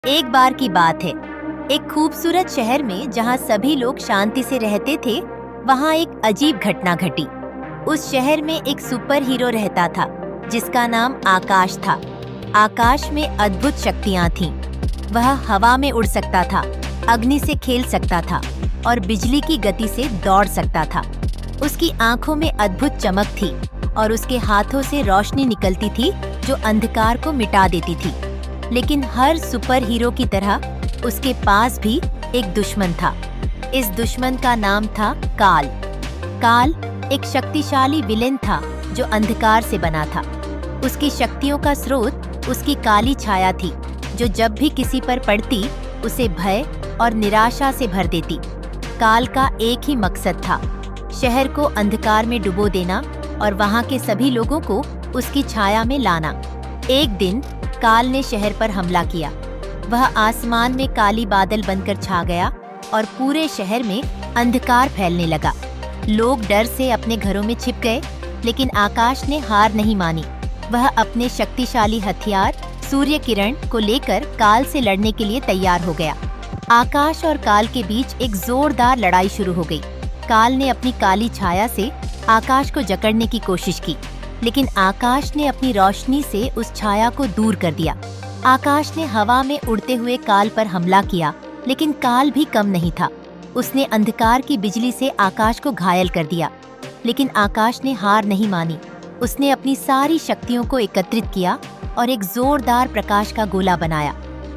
एक बार की बात है, एक खूबसूरत शहर में जहाँ सभी लोग शांति से रहते थे, वहाँ एक अजीब घटना घटी। उस शहर में एक सुपर हीरो रहता था जिसका नाम आकाश था। आकाश में अद्भुत शक्तियाँ थीं। वह हवा में उड़ सकता था, अग्नि से खेल सकता था और बिजली की गति से दौड़ सकता था। उसकी आंखों में अद्भुत चमक थी और उसके हाथों से रोशनी निकलती थी जो अंधकार को मिटा देती थी। लेकिन हर सुपर हीरो की तरह उसके पास भी एक दुश्मन था। इस दुश्मन का नाम था काल। काल एक शक्तिशाली विलेन था जो अंधकार से बना था। उसकी शक्तियों का स्रोत उसकी काली छाया थी जो जब भी किसी पर पड़ती उसे भय और निराशा से भर देती। काल का एक ही मकसद था, शहर को अंधकार में डुबो देना और वहाँ के सभी लोगों को उसकी छाया में लाना। एक दिन काल ने शहर पर हमला किया। वह आसमान में काली बादल बनकर छा गया और पूरे शहर में अंधकार फैलने लगा। लोग डर से अपने घरों में छिप गए, लेकिन आकाश ने हार नहीं मानी। वह अपने शक्तिशाली हथियार सूर्य किरण को लेकर काल से लड़ने के लिए तैयार हो गया। आकाश और काल के बीच एक जोरदार लड़ाई शुरू हो गई। काल ने अपनी काली छाया से आकाश को जकड़ने की कोशिश की, लेकिन आकाश ने अपनी रोशनी से उस छाया को दूर कर दिया। आकाश ने हवा में उड़ते हुए काल पर हमला किया, लेकिन काल भी कम नहीं था। उसने अंधकार की बिजली से आकाश को घायल कर दिया, लेकिन आकाश ने हार नहीं मानी। उसने अपनी सारी शक्तियों को एकत्रित किया और एक जोरदार प्रकाश का गोला बनाया।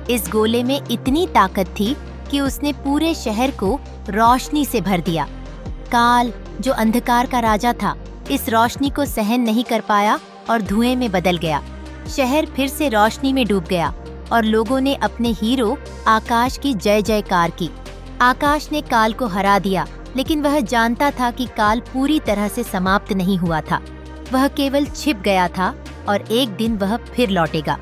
इस गोले में इतनी ताकत थी कि उसने पूरे शहर को रोशनी से भर दिया। काल, जो अंधकार का राजा था, इस रोशनी को सहन नहीं कर पाया और धुएं में बदल गया। शहर फिर से रोशनी में डूब गया और लोगों ने अपने हीरो आकाश की जय जयकार की। आकाश ने काल को हरा दिया, लेकिन वह जानता था कि काल पूरी तरह से समाप्त नहीं हुआ था। वह केवल छिप गया था और एक दिन वह फिर लौटेगा।